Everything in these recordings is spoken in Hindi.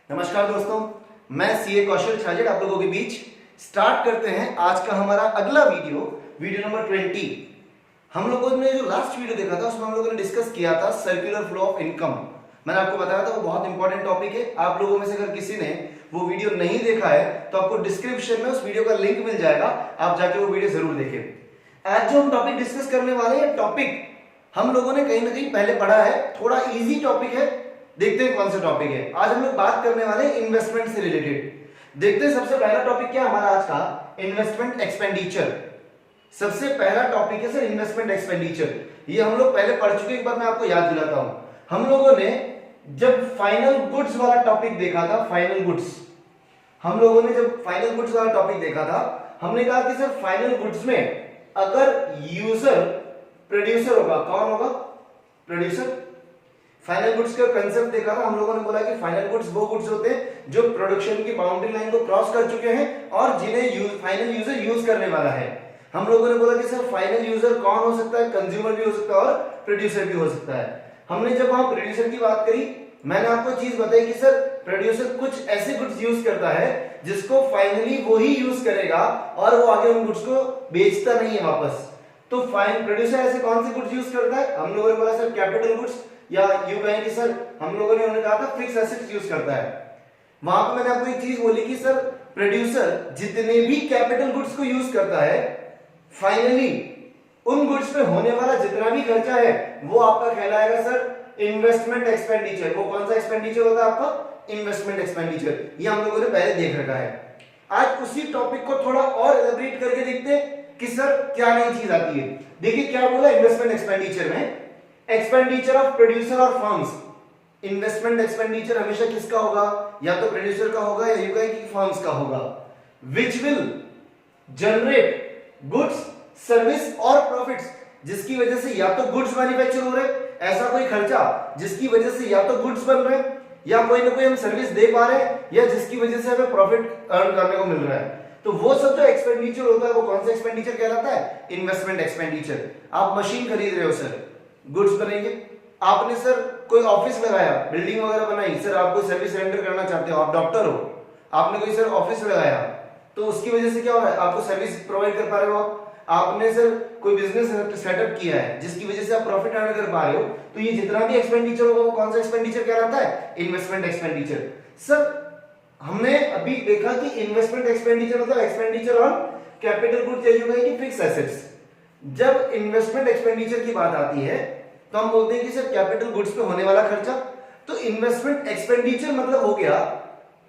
नमस्कार दोस्तों, मैं सीए कौशल छाजेड़ आप लोगों के बीच स्टार्ट करते हैं आज का हमारा अगला वीडियो नंबर 20। हम लोगों ने जो लास्ट वीडियो देखा था उसमें हम लोगों ने डिस्कस किया था सर्कुलर फ्लो ऑफ इनकम। मैंने आपको बताया था वो बहुत इंपॉर्टेंट टॉपिक है। आप लोगों में से अगर किसी ने वो वीडियो नहीं देखा है तो आपको डिस्क्रिप्शन में उस वीडियो का लिंक मिल जाएगा, आप जाके वो वीडियो जरूर देखें। आज जो हम टॉपिक डिस्कस करने वाले हैं, टॉपिक हम लोगों ने कहीं ना कहीं पहले पढ़ा है, थोड़ा इजी टॉपिक है। देखते हैं कौन सा टॉपिक है। आज हम लोग बात करने वाले हैं इन्वेस्टमेंट से रिलेटेड। देखते हैं सबसे पहला टॉपिक क्या हमारा आज का, इन्वेस्टमेंट एक्सपेंडिचर। सबसे पहला टॉपिक है सर इन्वेस्टमेंट एक्सपेंडिचर। ये हम लोग पहले पढ़ चुके, एक बार मैं आपको याद दिलाता हूं। हम लोगों ने जब फाइनल गुड्स वाला टॉपिक देखा था, फाइनल गुड्स, हम लोगों ने जब फाइनल गुड्स वाला टॉपिक देखा था, हमने कहा कि सर फाइनल गुड्स में अगर यूजर प्रोड्यूसर होगा, कौन होगा? प्रोड्यूसर। फाइनल गुड्स का कंसेप्ट देखा था, हम लोगों ने बोला कि फाइनल गुड्स वो गुड्स होते हैं जो प्रोडक्शन की बाउंड्री लाइन को क्रॉस कर चुके हैं और जिन्हें फाइनल यूजर यूज करने वाला है। हम लोगों ने बोला कि सर फाइनल यूजर कौन हो सकता है? कंज्यूमर भी हो सकता है और प्रोड्यूसर भी हो सकता है। हमने जब वहां प्रोड्यूसर की बात करी, मैंने आपको चीज बताई कि सर प्रोड्यूसर कुछ ऐसे गुड्स यूज करता है जिसको फाइनली वो ही यूज करेगा और वो आगे उन गुड्स को बेचता नहीं है वापस। तो फाइन प्रोड्यूसर ऐसे कौन से गुड्स यूज करता है? हम लोगों ने बोला सर कैपिटल गुड्स, या यूं कहें कि सर हम लोगों ने उन्होंने कहा था फिक्स एसेट्स यूज करता है। वहां पे मैंने आपको एक चीज बोली कि सर प्रोड्यूसर जितने भी कैपिटल गुड्स को यूज करता है, फाइनली उन गुड्स पे होने वाला जितना भी खर्चा है वो आपका कहलाएगा सर इन्वेस्टमेंट एक्सपेंडिचर। वो कौन सा एक्सपेंडिचर होता है आपका? Investment expenditure. ये हम लोगों ने पहले देख रखा है। आज उसी टॉपिक को थोड़ा और एलाबोरेट करके देखते हैं कि सर क्या नई चीज आती है। देखिए क्या बोला इन्वेस्टमेंट एक्सपेंडिचर में, एक्सपेंडिचर ऑफ प्रोड्यूसर और फर्म्स। इन्वेस्टमेंट एक्सपेंडिचर हमेशा किसका होगा? या तो प्रोड्यूसर का होगा या यूं कहें कि फर्म्स का होगा। Which will generate goods, service और प्रॉफिट्स, जिसकी वजह से या तो गुड्स मैन्युफैक्चर हो रहे, ऐसा कोई खर्चा जिसकी वजह से या तो गुड्स बन रहे या कोई ना कोई हम सर्विस दे पा रहे हैं या जिसकी वजह से हमें प्रॉफिट अर्न करने को मिल रहा है। तो वो सब जो एक्सपेंडिचर होता है वो कौन सा एक्सपेंडिचर कहलाता है? Investment expenditure. आप मशीन खरीद रहे हो सर, गुड्स बनेंगे। आपने सर कोई ऑफिस लगाया, बिल्डिंग वगैरह बनाई, सर आप कोई सर्विस रेंडर करना चाहते हो, आप डॉक्टर हो, आपने कोई सर ऑफिस लगाया, तो उसकी वजह से क्या हो रहा है? आपको सर्विस प्रोवाइड कर पा रहे हो। आपने सर कोई बिजनेस सेटअप किया है जिसकी वजह से आप प्रॉफिट अर्न कर पा रहे हो, तो ये जितना भी एक्सपेंडिचर होगा वो कौन सा एक्सपेंडिचर कहलाता है? Investment expenditure. सर हमने अभी देखा कि इन्वेस्टमेंट एक्सपेंडिचर मतलब एक्सपेंडिचर ऑन कैपिटल गुड्स या फिक्स एसेट्स। जब इन्वेस्टमेंट एक्सपेंडिचर की बात आती है तो हम बोलते हैं कि सर कैपिटल गुड्स पे होने वाला खर्चा। तो इन्वेस्टमेंट एक्सपेंडिचर मतलब हो गया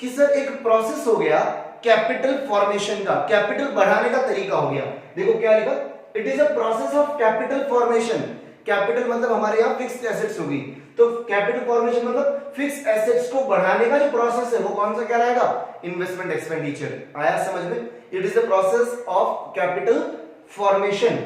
कि सर एक प्रोसेस हो गया कैपिटल फॉर्मेशन का, कैपिटल बढ़ाने का तरीका हो गया। देखो क्या लिखा, it is a process of capital formation. Capital मतलब हमारे यहाँ फिक्स्ड एसेट्स होगी, तो कैपिटल फॉर्मेशन मतलब फिक्स्ड एसेट्स को बढ़ाने का जो प्रोसेस है वो कौन सा कहलाएगा? Investment expenditure. आया समझ में? It is the process of capital formation,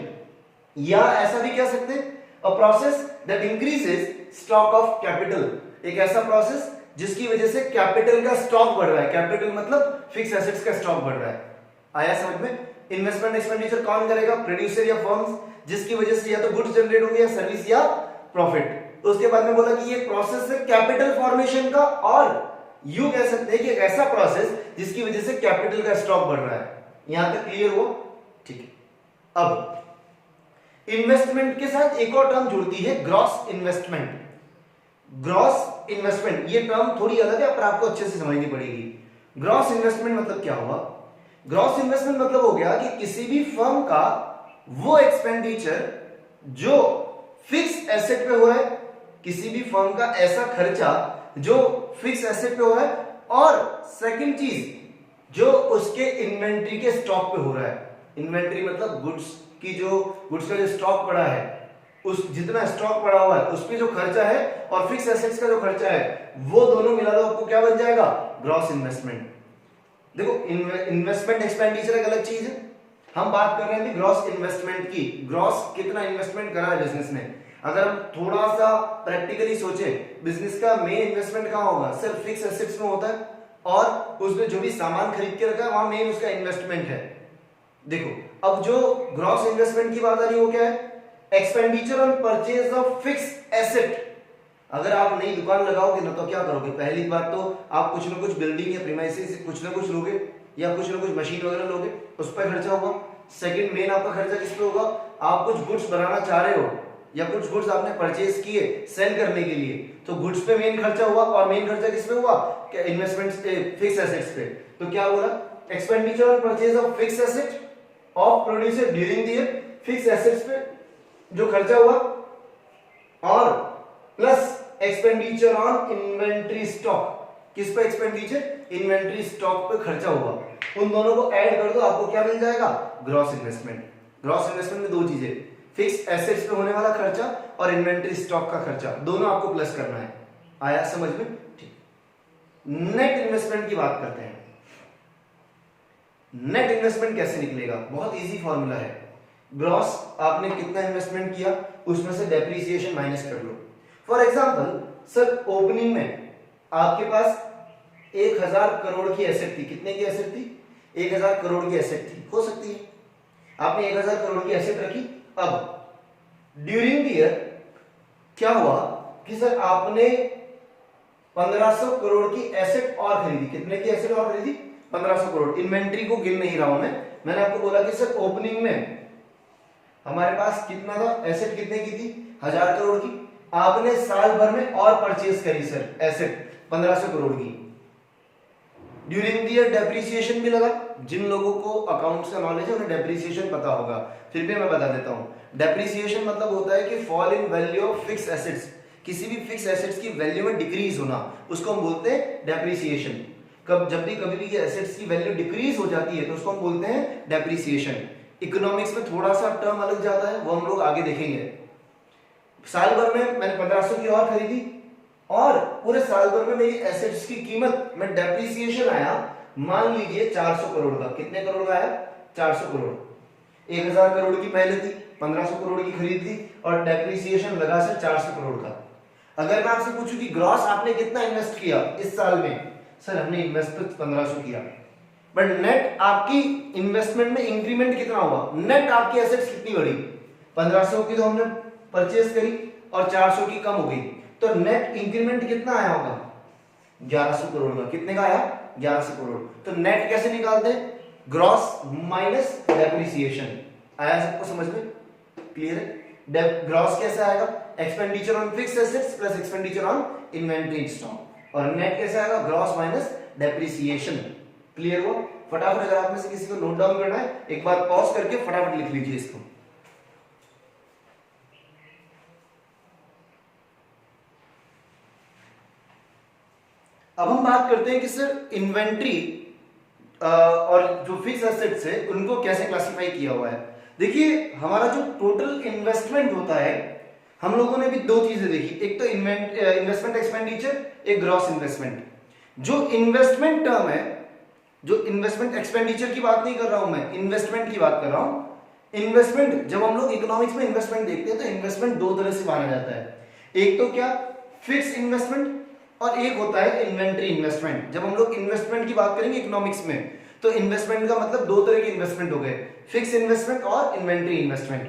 या ऐसा भी कह सकते हैं a process that increases stock of capital. एक ऐसा प्रोसेस जिसकी वजह से कैपिटल का स्टॉक बढ़ रहा है। कैपिटल मतलब फिक्स एसेट्स का स्टॉक बढ़ रहा है। आया समझ में? इन्वेस्टमेंट एक्सपेंडिचर कौन करेगा? प्रोड्यूसर या फर्म्स, जिसकी वजह से या तो गुड्स जनरेट होंगे या सर्विस या प्रॉफिट। तो उसके बाद में बोला कि ये प्रोसेस है कैपिटल फॉर्मेशन का, और यूं कह सकते हैं कि एक ऐसा प्रोसेस जिसकी वजह से कैपिटल का स्टॉक बढ़ रहा है। यहां तक क्लियर हो? ठीक है। अब इन्वेस्टमेंट के साथ एक और टर्म जुड़ती है, ग्रॉस इन्वेस्टमेंट। ग्रॉस इन्वेस्टमेंट ये टर्म थोड़ी अलग है पर आपको अच्छे से समझनी पड़ेगी। ग्रॉस इन्वेस्टमेंट मतलब क्या हुआ? ग्रॉस इन्वेस्टमेंट मतलब हो गया कि किसी भी फर्म का वो एक्सपेंडिचर जो फिक्स एसेट पे हो रहा है, किसी भी फर्म का ऐसा खर्चा जो फिक्स एसेट पे हो रहा है, और सेकंड चीज जो उसके इन्वेंट्री के स्टॉक पे हो रहा है। इन्वेंट्री मतलब गुड्स की जो गुड्स का जो स्टॉक पड़ा है, उस जितना स्टॉक पड़ा हुआ है उस पे जो खर्चा है और फिक्स एसेट्स का जो खर्चा है, वो दोनों मिला दो आपको क्या बन जाएगा? Gross investment. देखो इन्वेस्टमेंट एक्सपेंडिचर एक अलग चीज है, हम बात कर रहे हैं ग्रॉस इन्वेस्टमेंट की। ग्रॉस कितना इन्वेस्टमेंट करा है बिजनेस ने। अगर हम थोड़ा सा प्रैक्टिकली सोचे, बिजनेस का मेन इन्वेस्टमेंट कहां होगा? सिर्फ फिक्स एसेट्स में होता है, और उसने जो भी सामान खरीद के रखा है वहां मेन उसका इन्वेस्टमेंट है। देखो अब जो ग्रॉस इन्वेस्टमेंट की बात आ रही है वो क्या है? Expenditure on purchase of fix asset. अगर आप नई दुकान लगाओगे ना तो क्या करोगे, पहली बात तो आप कुछ ना कुछ बिल्डिंग या प्रीमाइसेस कुछ ना कुछ लोगे या कुछ ना कुछ मशीन वगैरह लोगे, उस पर खर्चा होगा। सेकंड मेन आपका खर्चा किस पे होगा, आप कुछ गुड्स बनाना चाह रहे हो या कुछ गुड्स आपने परचेज किए सेल करने के लिए, तो गुड्स पे मेन खर्चा हुआ। और मेन खर्चा किस पे हुआ, इन्वेस्टमेंट्स पे, फिक्स एसेट्स पे। तो क्या बोला, expenditure on purchase of fix asset of producer during the year, fix assets पे जो खर्चा हुआ, और plus expenditure on inventory stock, किस पे एक्सपेंडिचर, इन्वेंट्री स्टॉक पे खर्चा हुआ। उन दोनों को ऐड कर दो, आपको क्या मिल जाएगा, ग्रॉस इन्वेस्टमेंट। ग्रॉस इन्वेस्टमेंट में दो चीजें, फिक्स एसेट्स पे होने वाला खर्चा और इन्वेंट्री स्टॉक का खर्चा, दोनों आपको प्लस करना है। आया समझ में, ठीक। नेट इन्वेस्टमेंट की बात करते हैं। नेट इन्वेस्टमेंट कैसे निकलेगा, बहुत इजी फॉर्मूला है। ग्रॉस आपने कितना इन्वेस्टमेंट किया, उसमें से डेप्रिसिएशन माइनस कर लो। फॉर एग्जांपल सर, ओपनिंग में आपके पास 1000 करोड़ की एसेट थी। कितने की एसेट थी, 1000 करोड़ की एसेट थी, हो सकती है आपने 1000 करोड़ की एसेट रखी। अब ड्यूरिंग द ईयर क्या हुआ कि सर आपने 1500 करोड़ की एसेट और खरीदी। कितने की एसेट और खरीदी, 1500 करोड़। इन्वेंट्री को गिन नहीं रहा हूं मैंने आपको बोला कि सर ओपनिंग में हमारे पास कितना था, एसेट कितने की थी, 1000 करोड़ की। आपने साल भर में और परचेज करी सर एसेट 1500 करोड़ की। ड्यूरिंग द ईयर डेप्रिसिएशन भी लगा। जिन लोगों को अकाउंट्स का नॉलेज है उन्हें डेप्रिसिएशन पता होगा, फिर भी मैं बता देता हूं। डेप्रिसिएशन मतलब होता है कि fall in value of fix assets, किसी भी फिक्स एसेट्स की वैल्यू में डिक्रीज होना, उसको हम बोलते हैं डेप्रिसिएशन। जब भी कभी भी एसेट्स की वैल्यू डिक्रीज हो जाती है तो उसको हम बोलते हैं डेप्रिसिएशन। इकोनॉमिक्स में थोड़ा सा टर्म अलग जाता है, वो हम लोग आगे देखेंगे। साल भर में मैंने 1500 की और खरीदी और पूरे साल भर में मेरी एसेट्स की कीमत में डेप्रिसिएशन आया, मान लीजिए 400 करोड़ का। कितने करोड़ का आया, 400 करोड़। 1000 करोड़ की पहले थी, 1500 करोड़ की खरीद ली और डेप्रिसिएशन लगा सर 400 करोड़ का। अगर मैं आपसे पूछूं कि ग्रॉस आपने कितना इन्वेस्ट किया इस साल में, सर हमने इन्वेस्ट 1500 किया, बट नेट आपकी इन्वेस्टमेंट में इंक्रीमेंट कितना हुआ, नेट आपकी एसेट्स कितनी बढ़ी, 1500 की तो हमने परचेज करी और 400 की कम हो गई, तो नेट इंक्रीमेंट कितना आया होगा, 1100 करोड़ का। कितने का आया, 1100 करोड़। तो नेट कैसे निकालते हैं, ग्रॉस माइनस डेप्रिसिएशन। आया सबको समझ में, क्लियर है। ग्रॉस कैसे आएगा, expenditure on fix assets plus expenditure on inventory stock. और नेट कैसे आएगा, ग्रॉस माइनस डेप्रिसिएशन। क्लियर हुआ। फटाफट अगर आप में से किसी को नोट डाउन करना है, एक बार पॉज करके फटाफट लिख लीजिए इसको। अब हम बात करते हैं कि सर इन्वेंट्री और जो फिक्स एसेट्स है उनको कैसे क्लासिफाई किया हुआ है। देखिए हमारा जो टोटल इन्वेस्टमेंट होता है, हम लोगों ने भी दो चीजें देखी, एक तो इन्वेस्टमेंट एक्सपेंडिचर, एक ग्रॉस इन्वेस्टमेंट। जो इन्वेस्टमेंट टर्म है, जो इन्वेस्टमेंट एक्सपेंडिचर की बात नहीं कर रहा हूं मैं, इन्वेस्टमेंट की बात कर रहा हूं। इन्वेस्टमेंट, जब हम लोग इकोनॉमिक्स में इन्वेस्टमेंट देखते हैं तो इन्वेस्टमेंट दो तरह से माना जाता है, एक तो क्या फिक्स इन्वेस्टमेंट और एक होता है इन्वेंटरी इन्वेस्टमेंट। जब हम लोग इन्वेस्टमेंट की बात करेंगे इकोनॉमिक्स में तो इन्वेस्टमेंट का मतलब दो तरह के इन्वेस्टमेंट हो गए, फिक्स इन्वेस्टमेंट और इन्वेंटरी इन्वेस्टमेंट।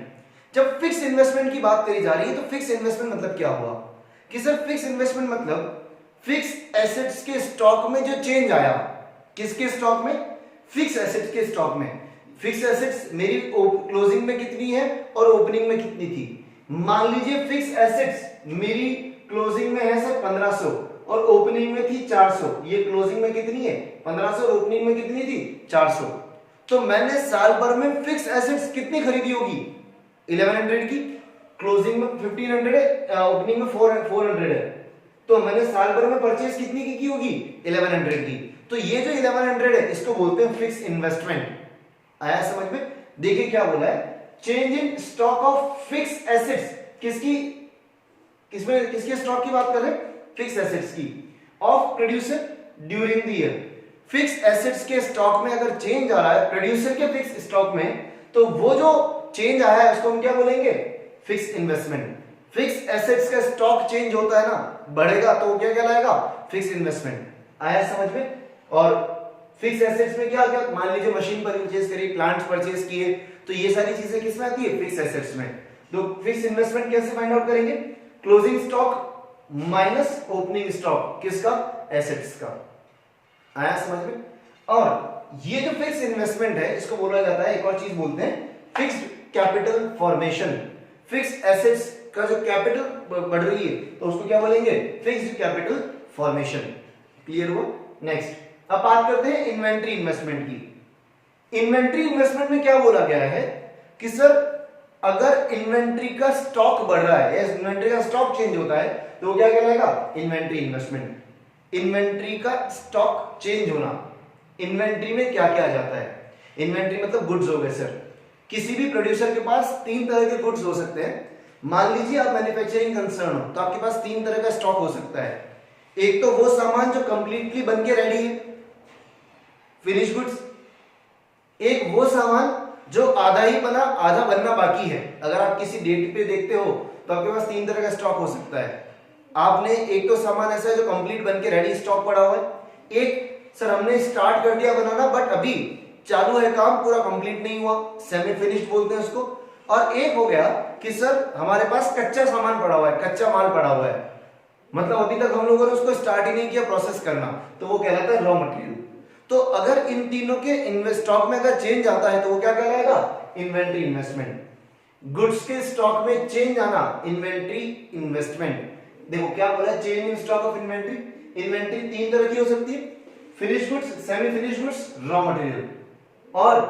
जब फिक्स इन्वेस्टमेंट की बात करी जा रही है तो फिक्स इन्वेस्टमेंट मतलब क्या हुआ कि सर फिक्स इन्वेस्टमेंट मतलब फिक्स एसेट्स के स्टॉक में जो चेंज आया, किसके स्टॉक में, फिक्स एसेट्स के स्टॉक में। फिक्स एसेट्स मेरी क्लोजिंग में कितनी है और ओपनिंग में कितनी थी। मान लीजिए फिक्स एसेट्स मेरी क्लोजिंग में है सर 1500 और ओपनिंग में थी 400। ये क्लोजिंग में कितनी है 1500 और ओपनिंग में कितनी थी 400। तो मैंने साल भर में फिक्स एसेट्स कितनी खरीदी होगी 1100 की, क्लोजिंग में 1500 है, ओपनिंग में 400 है, तो मैंने साल भर में परचेज कितनी की होगी 1100 की। तो ये जो 1100 है इसको बोलते हैं फिक्स इन्वेस्टमेंट। आया समझ में। देखिए क्या बोला है, change in stock of fix assets, किसके स्टॉक की बात कर रहे हैं, फिक्स एसेट्स की, of producer during the year. Fix assets के स्टॉक में अगर चेंज आ रहा है प्रोड्यूसर के फिक्स स्टॉक में, तो वो जो चेंज आया है उसको हम क्या बोलेंगे, फिक्स इन्वेस्टमेंट। फिक्स एसेट्स का स्टॉक चेंज होता है ना, बढ़ेगा तो वो क्या कहलाएगा, फिक्स इन्वेस्टमेंट। आया समझ में। और फिक्स एसेट्स में क्या क्या, मान लीजिए मशीन परचेज करी, प्लांट्स परचेज किए, तो ये सारी चीजें किस में आती है, फिक्स एसेट्स में। तो फिक्स इन्वेस्टमेंट कैसे फाइंड आउट करेंगे, closing stock minus opening stock, किसका? एसेट्स का। आया समझ में? और ये जो फिक्स इन्वेस्टमेंट है इसको बोला जाता है, एक और चीज बोलते हैं fixed capital formation. Fix assets का जो कैपिटल बढ़ रही है तो उसको क्या बोलेंगे? Fixed capital formation. क्लियर हुआ? नेक्स्ट अब बात करते हैं इन्वेंट्री इन्वेस्टमेंट की। इन्वेंट्री इन्वेस्टमेंट में क्या बोला गया है कि सर अगर इन्वेंट्री का स्टॉक बढ़ रहा है या इन्वेंट्री का स्टॉक चेंज होता है तो क्या कहलाएगा? Inventory investment. इन्वेंट्री का स्टॉक चेंज होना। इन्वेंट्री में क्या क्या आ जाता है? इन्वेंट्री मतलब गुड्स हो गए सर। किसी भी प्रोड्यूसर के पास तीन तरह के गुड्स हो सकते हैं। मान लीजिए आप मैन्युफैक्चरिंग कंसर्न हो तो आपके पास तीन तरह का स्टॉक हो सकता है। एक तो वो सामान जो कंप्लीटली बन के रेडी है, फिनिश गुड्स। एक वो सामान जो आधा ही बना आधा बनना बाकी है। अगर आप किसी डेट पे देखते हो तो आपके पास तीन तरह का स्टॉक हो सकता है। आपने एक तो सामान ऐसा है जो कंप्लीट बन के रेडी स्टॉक पड़ा हुआ है। एक सर हमने स्टार्ट कर दिया बनाना बट अभी चालू है काम, पूरा कंप्लीट नहीं हुआ, सेमी फिनिश्ड बोलते हैं उसको। और एक हो गया कि सर हमारे पास कच्चा सामान पड़ा हुआ है, कच्चा माल पड़ा हुआ है, मतलब अभी तक हम लोगों ने उसको स्टार्ट ही नहीं किया प्रोसेस करना, तो वो कहलाता है रॉ मटेरियल। तो अगर इन तीनों के स्टॉक में अगर चेंज आता है तो वो क्या कहलाएगा? Inventory investment. गुड्स के स्टॉक में चेंज आना, इन्वेंट्री इन्वेस्टमेंट। देखो क्या बोला? Change in stock of inventory. Inventory तीन तरह की हो सकती है, finish goods, semi finish goods, raw material. और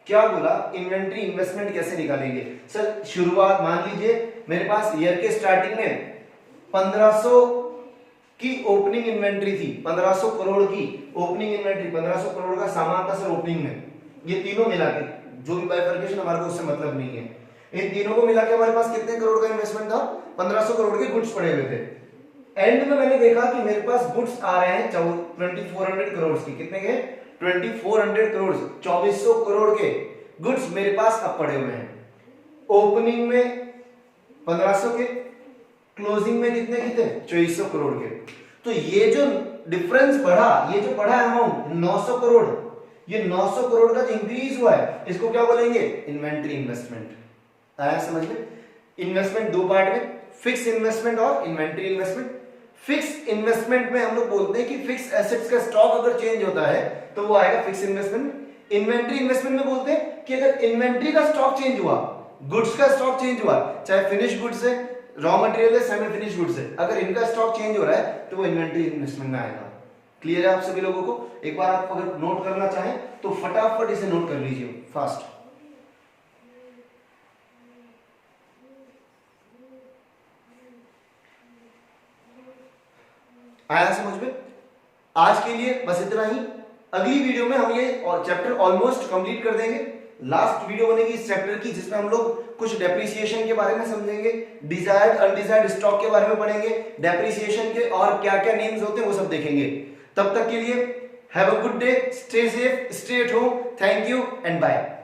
क्या बोला? इन्वेंट्री इन्वेस्टमेंट कैसे निकालेंगे? सर शुरुआत मान लीजिए मेरे पास ईयर के स्टार्टिंग में 1500 की ओपनिंग इन्वेंट्री थी, 1500 करोड़ की ओपनिंग इन्वेंट्री, 1500 करोड़ का सामान था सर ओपनिंग में। ये तीनों मिला के जो भी बाइफर्केशन हमारे को उससे मतलब नहीं है, इन तीनों को मिला के हमारे पास कितने करोड़ का इन्वेस्टमेंट था? 1500 करोड़ के गुड्स पड़े हुए थे। एंड में मैंने देखा कि मेरे पास गुड्स आ रहे हैं 2400 करोड़ की। कितने के? 2400 करोड़, 2400 करोड़ के गुड्स मेरे पास अब पड़े हुए हैं। ओपनिंग में 1500 के, क्लोजिंग में कितने की थे? 2400 करोड़ के। तो ये जो डिफरेंस बढ़ा, ये जो बढ़ा अमाउंट 900 करोड़, ये 900 करोड़ का जो इंक्रीज हुआ है इसको क्या बोलेंगे? Inventory investment. आया समझ में? इन्वेस्टमेंट दो पार्ट में, फिक्स इन्वेस्टमेंट और इन्वेंट्री इन्वेस्टमेंट। फिक्स इन्वेस्टमेंट में हम लोग बोलते हैं कि फिक्स एसेट्स का स्टॉक अगर चेंज होता है तो वो आएगा फिक्स इन्वेस्टमेंट। इन्वेंट्री इन्वेस्टमेंट में बोलते हैं कि अगर इन्वेंट्री का स्टॉक चेंज हुआ, गुड्स का स्टॉक चेंज हुआ, चाहे फिनिश गुड्स है, रॉ मटेरियल है, सेमी फिनिश गुड्स है, अगर इनका स्टॉक चेंज हो रहा है तो वो इन्वेंट्री इन्वेस्टमेंट में आएगा। क्लियर है आप सभी लोगों को? एक बार आप अगर नोट करना चाहें तो फटाफट इसे नोट कर लीजिए फास्ट। आया समझ में? आज के लिए बस इतना ही। अगली वीडियो में हम ये चैप्टर ऑलमोस्ट कंप्लीट कर देंगे। लास्ट वीडियो बनेगी इस चैप्टर की जिसमें हम लोग कुछ डेप्रिसिएशन के बारे में समझेंगे, डिजायर्ड अनडिजायर्ड स्टॉक के बारे में पढ़ेंगे, डेप्रिसिएशन के और क्या क्या नेम्स होते हैं वो सब देखेंगे। तब तक के लिए have a good day, stay safe, stay at home, thank you and bye.